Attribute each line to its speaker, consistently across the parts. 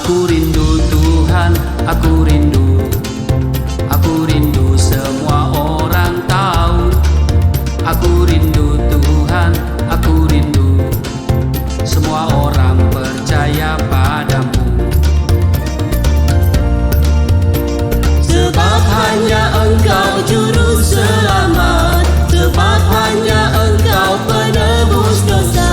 Speaker 1: Aku rindu Tuhan, aku rindu. Aku rindu semua orang tahu. Aku rindu Tuhan, aku rindu. Semua orang percaya padamu. Sebab hanya Engkau juru selamat, sebab hanya Engkau penebus dosa.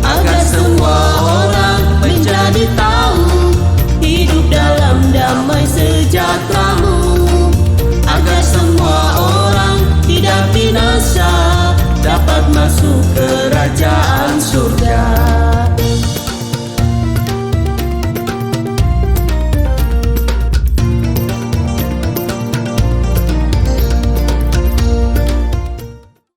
Speaker 1: Agar semua orang menjadi tahu hidup dalam damai sejahtera-Mu. Agar semua orang tidak binasa, dapat masuk kerajaan surga.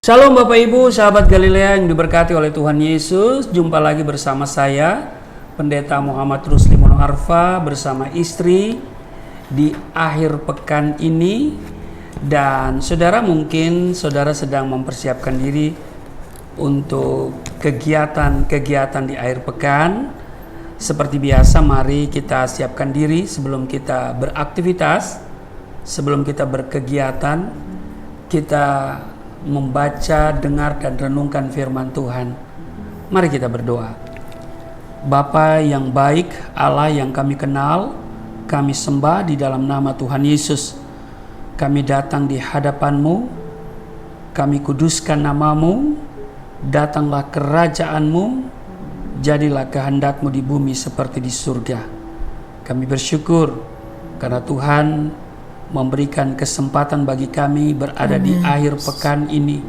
Speaker 1: Shalom Bapak Ibu, sahabat Galilea yang diberkati oleh Tuhan Yesus. Jumpa lagi bersama saya, Pendeta Muhammad Rusli Monoarfa, bersama istri di akhir pekan ini. Dan saudara, mungkin saudara sedang mempersiapkan diri untuk kegiatan-kegiatan di akhir pekan. Seperti biasa, mari kita siapkan diri sebelum kita beraktivitas, sebelum kita berkegiatan, kita membaca, dengar, dan renungkan firman Tuhan. Mari kita berdoa. Bapa yang baik, Allah yang kami kenal, kami sembah di dalam nama Tuhan Yesus. Kami datang di hadapan-Mu, kami kuduskan nama-Mu, datanglah kerajaan-Mu, jadilah kehendak-Mu di bumi seperti di surga. Kami bersyukur karena Tuhan memberikan kesempatan bagi kami berada di akhir pekan ini.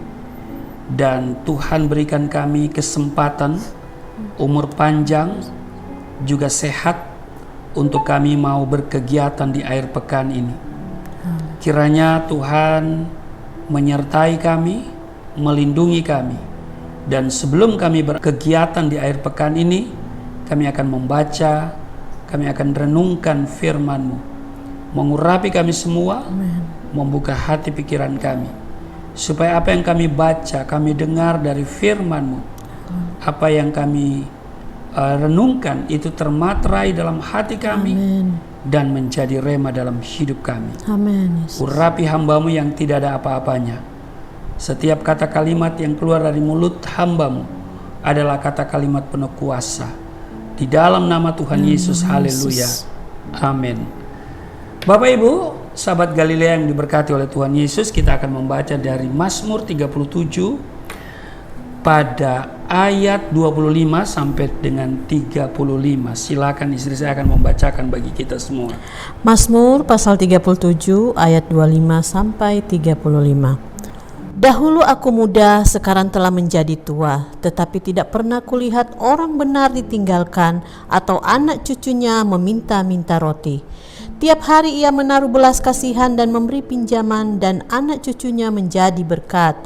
Speaker 1: Dan Tuhan berikan kami kesempatan, umur panjang, juga sehat untuk kami mau berkegiatan di akhir pekan ini. Kiranya Tuhan menyertai kami, melindungi kami. Dan sebelum kami berkegiatan di akhir pekan ini, kami akan membaca, kami akan renungkan firman-Mu. Mengurapi kami semua, membuka hati pikiran kami, supaya apa yang kami baca, kami dengar dari firman-Mu, apa yang kami renungkan itu termaterai dalam hati kami. Dan menjadi rema dalam hidup kami.
Speaker 2: Amin.
Speaker 1: Urapi hamba-Mu yang tidak ada apa-apanya. Setiap kata kalimat yang keluar dari mulut hamba-Mu adalah kata kalimat penuh kuasa. Di dalam nama Tuhan Yesus, haleluya. Amin. Bapak Ibu, sahabat Galilea yang diberkati oleh Tuhan Yesus, kita akan membaca dari Mazmur 37 pada ayat 25 sampai dengan 35. Silakan, istri saya akan membacakan bagi kita semua.
Speaker 2: Mazmur pasal 37 ayat 25 sampai 35. Dahulu aku muda, sekarang telah menjadi tua, tetapi tidak pernah kulihat orang benar ditinggalkan atau anak cucunya meminta-minta roti. Tiap hari ia menaruh belas kasihan dan memberi pinjaman, dan anak cucunya menjadi berkat.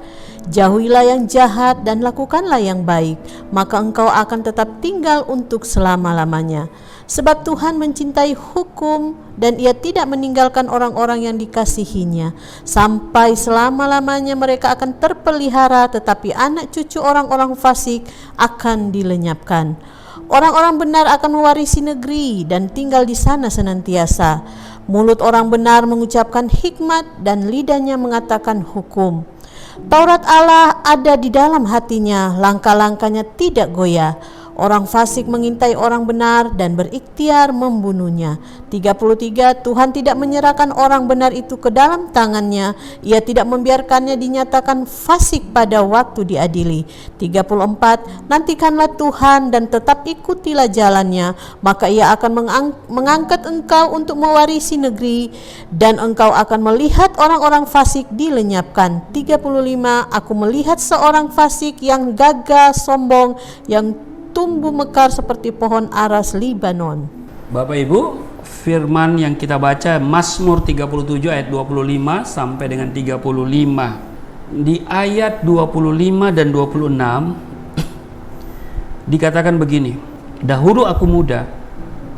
Speaker 2: Jauhilah yang jahat dan lakukanlah yang baik, maka engkau akan tetap tinggal untuk selama-lamanya. Sebab Tuhan mencintai hukum, dan ia tidak meninggalkan orang-orang yang dikasihinya. Sampai selama-lamanya mereka akan terpelihara, tetapi anak cucu orang-orang fasik akan dilenyapkan. Orang-orang benar akan mewarisi negeri dan tinggal di sana senantiasa. Mulut orang benar mengucapkan hikmat dan lidahnya mengatakan hukum. Taurat Allah ada di dalam hatinya, langkah-langkahnya tidak goyah. Orang fasik mengintai orang benar dan berikhtiar membunuhnya. 33, Tuhan tidak menyerahkan orang benar itu ke dalam tangannya. Ia tidak membiarkannya dinyatakan fasik pada waktu diadili. 34, nantikanlah Tuhan dan tetap ikutilah jalannya, maka ia akan mengangkat engkau untuk mewarisi negeri, dan engkau akan melihat orang-orang fasik dilenyapkan. 35, aku melihat seorang fasik yang gagah sombong, yang tumbuh mekar seperti pohon aras Libanon.
Speaker 1: Bapak Ibu, firman yang kita baca Mazmur 37 ayat 25 sampai dengan 35. Di ayat 25 dan 26 dikatakan begini. Dahulu aku muda,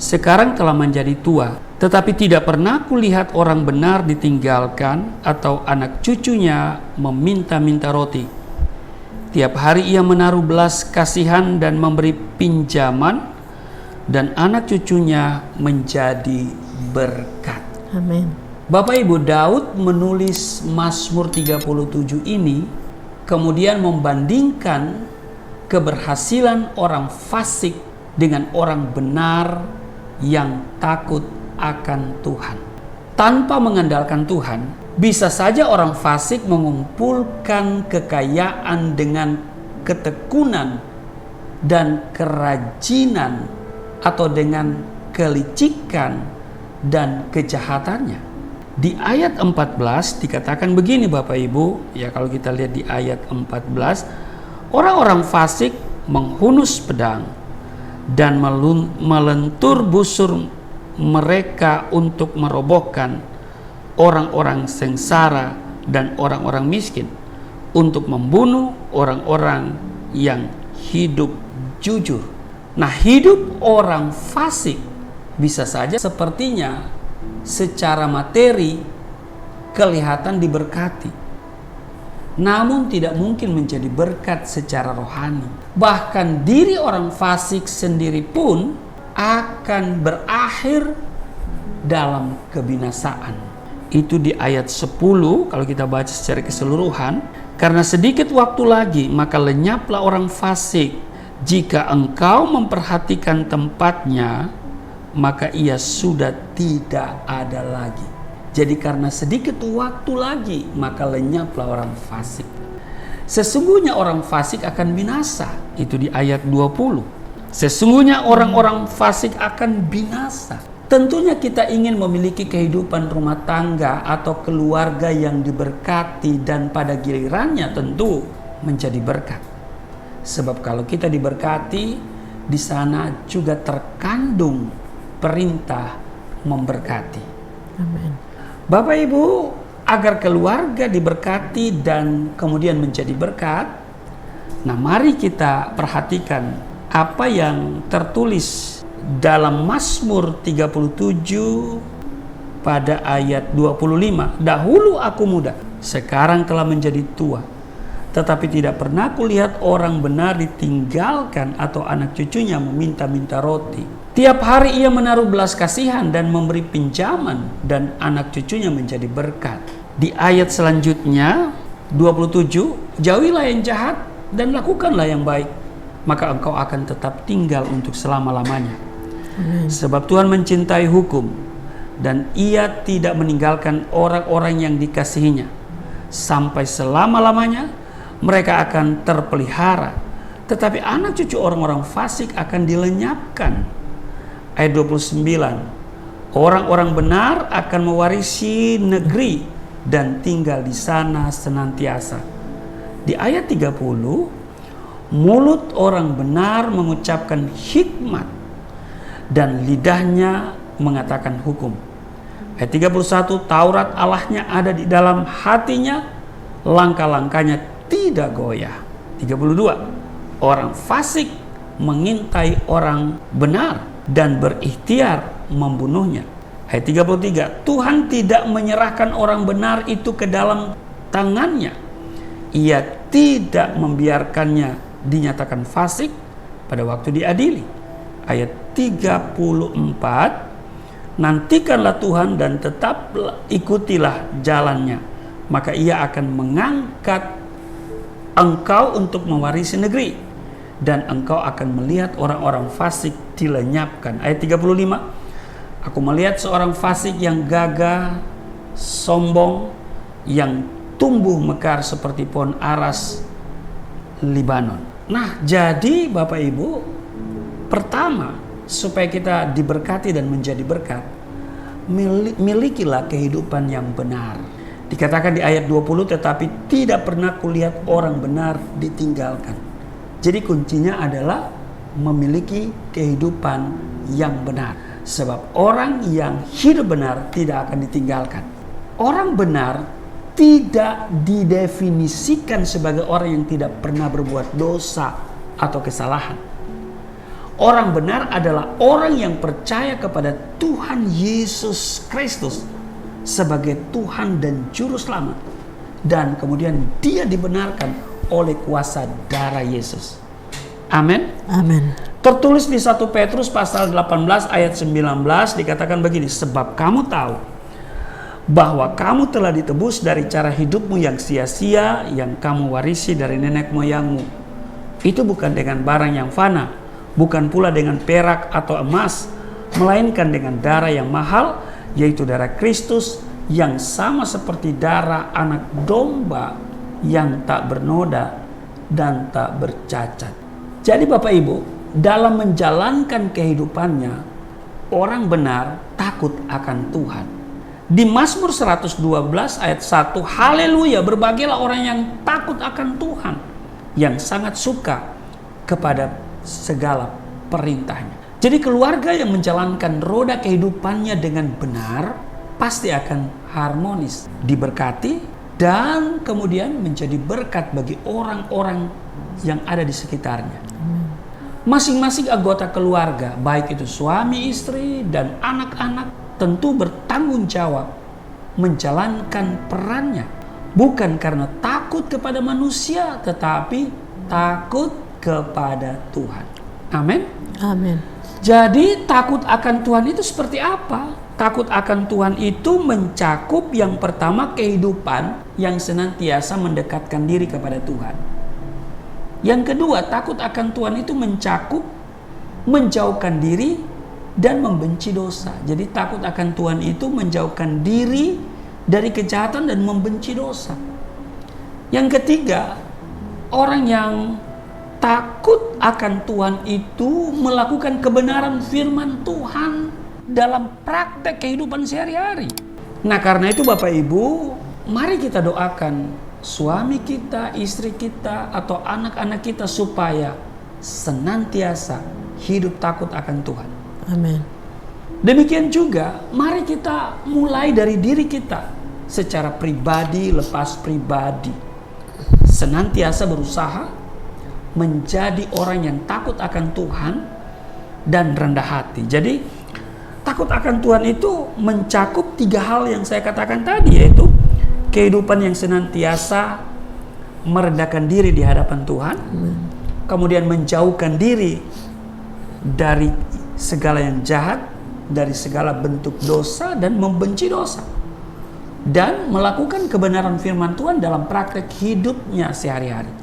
Speaker 1: sekarang telah menjadi tua, tetapi tidak pernah kulihat orang benar ditinggalkan atau anak cucunya meminta-minta roti. Tiap hari ia menaruh belas kasihan dan memberi pinjaman, dan anak cucunya menjadi berkat.
Speaker 2: Amin.
Speaker 1: Bapak Ibu, Daud menulis Mazmur 37 ini kemudian membandingkan keberhasilan orang fasik dengan orang benar yang takut akan Tuhan. Tanpa mengandalkan Tuhan, bisa saja orang fasik mengumpulkan kekayaan dengan ketekunan dan kerajinan atau dengan kelicikan dan kejahatannya. Di ayat 14 dikatakan begini Bapak Ibu, ya kalau kita lihat di ayat 14, orang-orang fasik menghunus pedang dan melentur busur mereka untuk merobohkan orang-orang sengsara dan orang-orang miskin, untuk membunuh orang-orang yang hidup jujur. Nah, hidup orang fasik bisa saja sepertinya secara materi kelihatan diberkati, namun tidak mungkin menjadi berkat secara rohani. Bahkan diri orang fasik sendiri pun akan berakhir dalam kebinasaan. Itu di ayat 10 kalau kita baca secara keseluruhan. Karena sedikit waktu lagi maka lenyaplah orang fasik. Jika engkau memperhatikan tempatnya, maka ia sudah tidak ada lagi. Jadi karena sedikit waktu lagi maka lenyaplah orang fasik. Sesungguhnya orang fasik akan binasa. Itu di ayat 20. Sesungguhnya orang-orang fasik akan binasa. Tentunya kita ingin memiliki kehidupan rumah tangga atau keluarga yang diberkati dan pada gilirannya tentu menjadi berkat. Sebab kalau kita diberkati, di sana juga terkandung perintah memberkati.
Speaker 2: Amin.
Speaker 1: Bapak Ibu, agar keluarga diberkati dan kemudian menjadi berkat, nah mari kita perhatikan apa yang tertulis dalam Mazmur 37 pada ayat 25. Dahulu aku muda, sekarang telah menjadi tua, tetapi tidak pernah kulihat orang benar ditinggalkan atau anak cucunya meminta-minta roti. Tiap hari ia menaruh belas kasihan dan memberi pinjaman, dan anak cucunya menjadi berkat. Di ayat selanjutnya 27, jauhilah yang jahat dan lakukanlah yang baik, maka engkau akan tetap tinggal untuk selama-lamanya. Sebab Tuhan mencintai hukum, dan ia tidak meninggalkan orang-orang yang dikasihinya. Sampai selama-lamanya mereka akan terpelihara, tetapi anak cucu orang-orang fasik akan dilenyapkan. Ayat 29, orang-orang benar akan mewarisi negeri dan tinggal di sana senantiasa. Di ayat 30, mulut orang benar mengucapkan hikmat dan lidahnya mengatakan hukum. Ayat 31, Taurat Allahnya ada di dalam hatinya, langkah-langkahnya tidak goyah. 32, orang fasik mengintai orang benar dan berikhtiar membunuhnya. Ayat 33, Tuhan tidak menyerahkan orang benar itu ke dalam tangannya. Ia tidak membiarkannya dinyatakan fasik pada waktu diadili. Ayat 34, nantikanlah Tuhan dan tetap ikutilah jalannya, maka ia akan mengangkat engkau untuk mewarisi negeri, dan engkau akan melihat orang-orang fasik dilenyapkan. Ayat 35, aku melihat seorang fasik yang gagah, sombong, yang tumbuh mekar seperti pohon aras Libanon. Nah, jadi Bapak Ibu, pertama, supaya kita diberkati dan menjadi berkat, milikilah kehidupan yang benar. Dikatakan di ayat 20, tetapi tidak pernah kulihat orang benar ditinggalkan. Jadi kuncinya adalah memiliki kehidupan yang benar. Sebab orang yang hidup benar tidak akan ditinggalkan. Orang benar tidak didefinisikan sebagai orang yang tidak pernah berbuat dosa atau kesalahan. Orang benar adalah orang yang percaya kepada Tuhan Yesus Kristus sebagai Tuhan dan Juru Selamat. Dan kemudian dia dibenarkan oleh kuasa darah Yesus. Amin.
Speaker 2: Amin.
Speaker 1: Tertulis di 1 Petrus pasal 18 ayat 19 dikatakan begini, sebab kamu tahu bahwa kamu telah ditebus dari cara hidupmu yang sia-sia yang kamu warisi dari nenek moyangmu. Itu bukan dengan barang yang fana, bukan pula dengan perak atau emas, melainkan dengan darah yang mahal, yaitu darah Kristus yang sama seperti darah anak domba yang tak bernoda dan tak bercacat. Jadi Bapak Ibu, dalam menjalankan kehidupannya, orang benar takut akan Tuhan. Di Mazmur 112 ayat 1, haleluya, berbahagialah orang yang takut akan Tuhan, yang sangat suka kepada segala perintahnya. Jadi keluarga yang menjalankan roda kehidupannya dengan benar pasti akan harmonis, diberkati, dan kemudian menjadi berkat bagi orang-orang yang ada di sekitarnya. Masing-masing anggota keluarga, baik itu suami, istri, dan anak-anak, tentu bertanggung jawab menjalankan perannya, bukan karena takut kepada manusia, tetapi takut kepada Tuhan. Amin.
Speaker 2: Amin.
Speaker 1: Jadi takut akan Tuhan itu seperti apa? Takut akan Tuhan itu mencakup yang pertama kehidupan yang senantiasa mendekatkan diri kepada Tuhan. Yang kedua, takut akan Tuhan itu mencakup menjauhkan diri dan membenci dosa. Jadi takut akan Tuhan itu menjauhkan diri dari kejahatan dan membenci dosa. Yang ketiga, orang yang takut akan Tuhan itu melakukan kebenaran firman Tuhan dalam praktek kehidupan sehari-hari. Nah, karena itu Bapak Ibu, mari kita doakan suami kita, istri kita, atau anak-anak kita supaya senantiasa hidup takut akan Tuhan.
Speaker 2: Amin.
Speaker 1: Demikian juga, mari kita mulai dari diri kita secara pribadi, lepas pribadi. Senantiasa berusaha menjadi orang yang takut akan Tuhan dan rendah hati. Jadi, takut akan Tuhan itu mencakup 3 hal yang saya katakan tadi, yaitu kehidupan yang senantiasa merendahkan diri di hadapan Tuhan, kemudian menjauhkan diri dari segala yang jahat, dari segala bentuk dosa, dan membenci dosa, dan melakukan kebenaran firman Tuhan dalam praktek hidupnya sehari-hari.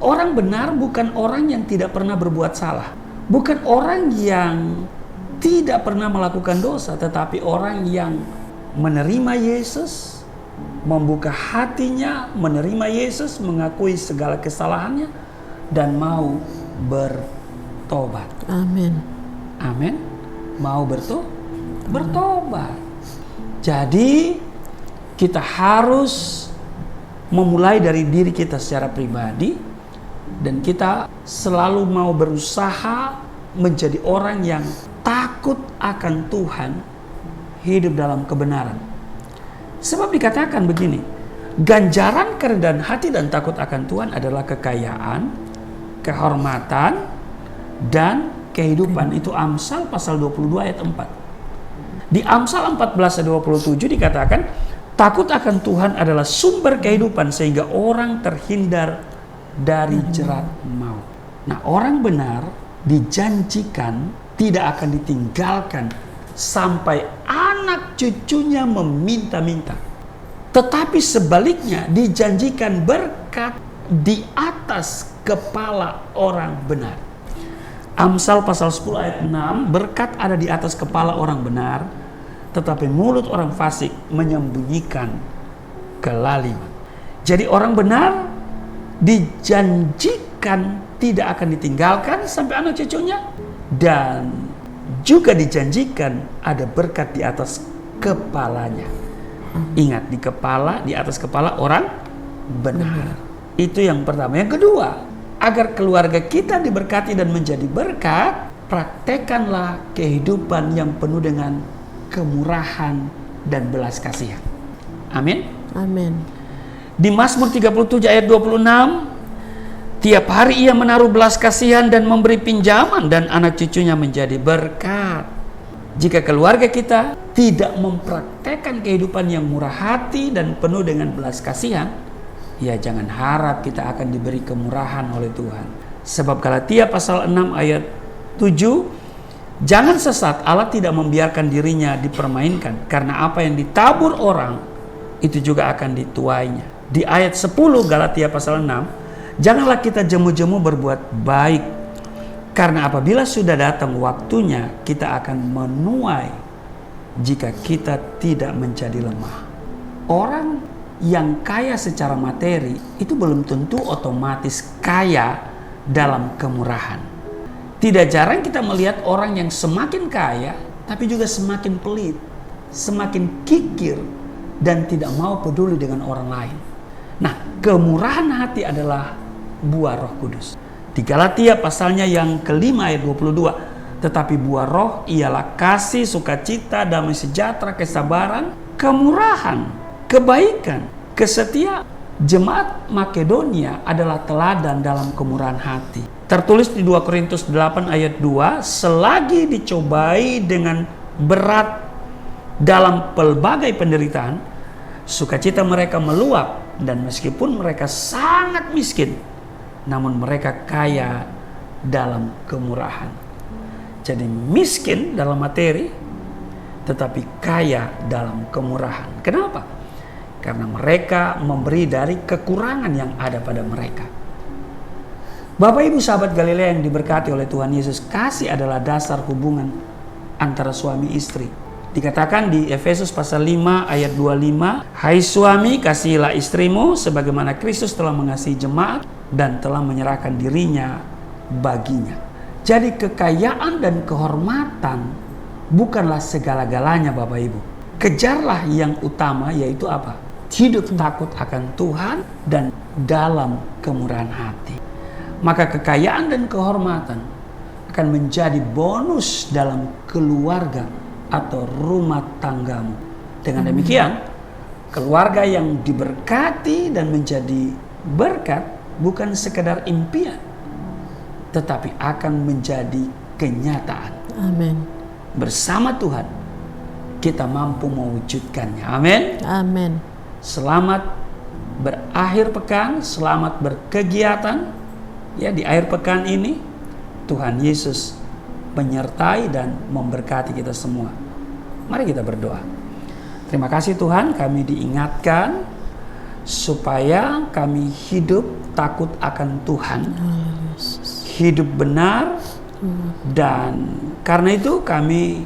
Speaker 1: Orang benar bukan orang yang tidak pernah berbuat salah, bukan orang yang tidak pernah melakukan dosa, tetapi orang yang menerima Yesus, membuka hatinya, menerima Yesus, mengakui segala kesalahannya, dan mau bertobat.
Speaker 2: Amin.
Speaker 1: Amin. Mau bertobat. Jadi kita harus memulai dari diri kita secara pribadi, dan kita selalu mau berusaha menjadi orang yang takut akan Tuhan, hidup dalam kebenaran. Sebab dikatakan begini, ganjaran kerendahan hati dan takut akan Tuhan adalah kekayaan, kehormatan, dan kehidupan. Itu Amsal pasal 22 ayat 4. Di Amsal 14 ayat 27 dikatakan, takut akan Tuhan adalah sumber kehidupan sehingga orang terhindar dari jerat maut. Nah, orang benar dijanjikan tidak akan ditinggalkan sampai anak cucunya meminta-minta. Tetapi sebaliknya dijanjikan berkat di atas kepala orang benar. Amsal pasal 10 ayat 6, berkat ada di atas kepala orang benar, tetapi mulut orang fasik menyembunyikan kelaliman. Jadi orang benar dijanjikan tidak akan ditinggalkan sampai anak cucunya, dan juga dijanjikan ada berkat di atas kepalanya. Ingat, di kepala, di atas kepala orang benar. Itu yang pertama. Yang kedua, agar keluarga kita diberkati dan menjadi berkat, praktekanlah kehidupan yang penuh dengan kemurahan dan belas kasihan. Amin.
Speaker 2: Amin.
Speaker 1: Di Mazmur 37 ayat 26, tiap hari ia menaruh belas kasihan dan memberi pinjaman, dan anak cucunya menjadi berkat. Jika keluarga kita tidak mempraktekkan kehidupan yang murah hati dan penuh dengan belas kasihan, ya jangan harap kita akan diberi kemurahan oleh Tuhan. Sebab Galatia pasal 6 ayat 7, jangan sesat, Allah tidak membiarkan dirinya dipermainkan, karena apa yang ditabur orang itu juga akan dituainya. Di ayat 10 Galatia pasal 6, janganlah kita jemu-jemu berbuat baik, karena apabila sudah datang waktunya kita akan menuai jika kita tidak menjadi lemah. Orang yang kaya secara materi itu belum tentu otomatis kaya dalam kemurahan. Tidak jarang kita melihat orang yang semakin kaya tapi juga semakin pelit, semakin kikir, dan tidak mau peduli dengan orang lain. Nah, kemurahan hati adalah buah Roh Kudus. Di Galatia pasalnya yang kelima ayat 22, tetapi buah roh ialah kasih, sukacita, damai sejahtera, kesabaran, kemurahan, kebaikan, kesetiaan. Jemaat Makedonia adalah teladan dalam kemurahan hati. Tertulis di 2 Korintus 8 ayat 2, selagi dicobai dengan berat dalam pelbagai penderitaan, sukacita mereka meluap, dan meskipun mereka sangat miskin, namun mereka kaya dalam kemurahan. Jadi miskin dalam materi, tetapi kaya dalam kemurahan. Kenapa? Karena mereka memberi dari kekurangan yang ada pada mereka. Bapak Ibu sahabat Galilea yang diberkati oleh Tuhan Yesus, kasih adalah dasar hubungan antara suami istri. Dikatakan di Efesus pasal 5 ayat 25, hai suami, kasihilah istrimu sebagaimana Kristus telah mengasihi jemaat dan telah menyerahkan dirinya baginya. Jadi kekayaan dan kehormatan bukanlah segala-galanya Bapak Ibu. Kejarlah yang utama, yaitu apa? Hidup takut akan Tuhan dan dalam kemurahan hati. Maka kekayaan dan kehormatan akan menjadi bonus dalam keluarga atau rumah tanggamu. Dengan demikian, keluarga yang diberkati dan menjadi berkat bukan sekedar impian, tetapi akan menjadi kenyataan.
Speaker 2: Amin.
Speaker 1: Bersama Tuhan, kita mampu mewujudkannya. Amin.
Speaker 2: Amin.
Speaker 1: Selamat berakhir pekan, selamat berkegiatan. Ya, di akhir pekan ini, Tuhan Yesus menyertai dan memberkati kita semua. Mari kita berdoa. Terima kasih Tuhan, kami diingatkan supaya kami hidup takut akan Tuhan, hidup benar, dan karena itu kami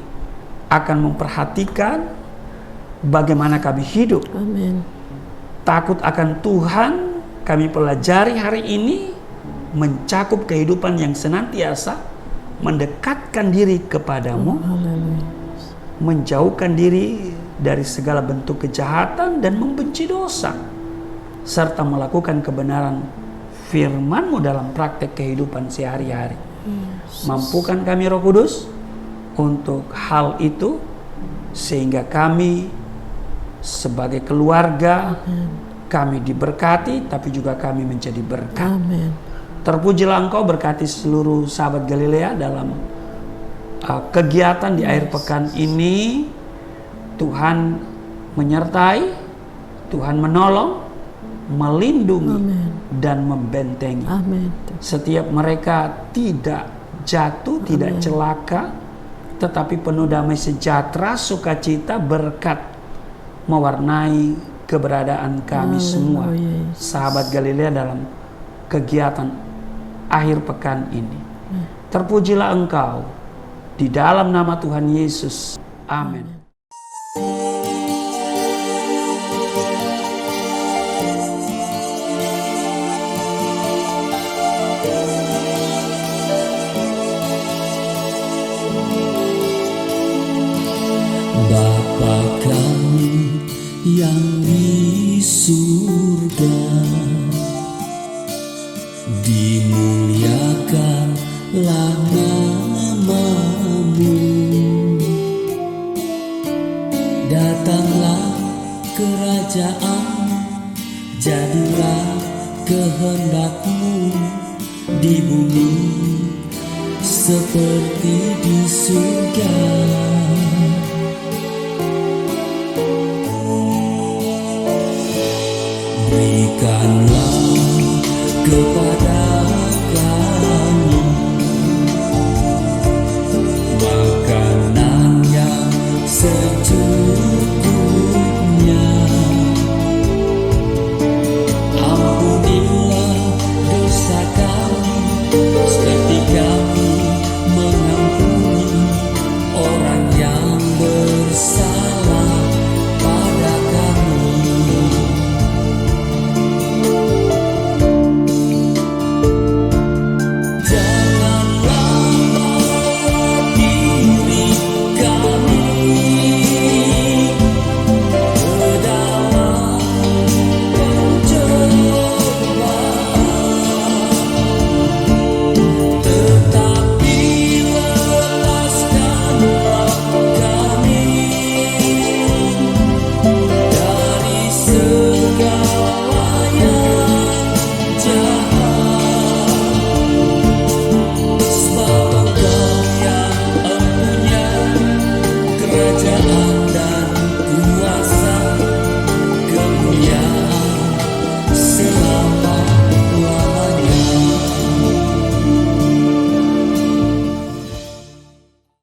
Speaker 1: akan memperhatikan bagaimana kami hidup.
Speaker 2: Amin.
Speaker 1: Takut akan Tuhan kami pelajari hari ini, mencakup kehidupan yang senantiasa mendekatkan diri kepadamu, menjauhkan diri dari segala bentuk kejahatan dan membenci dosa, serta melakukan kebenaran firman-Mu dalam praktek kehidupan sehari-hari. Mampukan kami Roh Kudus untuk hal itu, sehingga kami sebagai keluarga kami diberkati, tapi juga kami menjadi berkat.
Speaker 2: Amin.
Speaker 1: Terpujilah Engkau, berkati seluruh sahabat Galilea dalam kegiatan di akhir pekan ini. Tuhan menyertai, Tuhan menolong, melindungi, dan membentengi.
Speaker 2: Amin.
Speaker 1: Setiap mereka tidak jatuh, tidak celaka, tetapi penuh damai sejahtera, sukacita, berkat mewarnai keberadaan kami semua, sahabat Galilea, dalam kegiatan akhir pekan ini. Terpujilah Engkau di dalam nama Tuhan Yesus. Amin.
Speaker 3: Bapa kami yang di surga, dimuliakanlah nama-Mu. Datanglah kerajaan, jadilah kehendak-Mu di bumi seperti di surga. Berikanlah kepada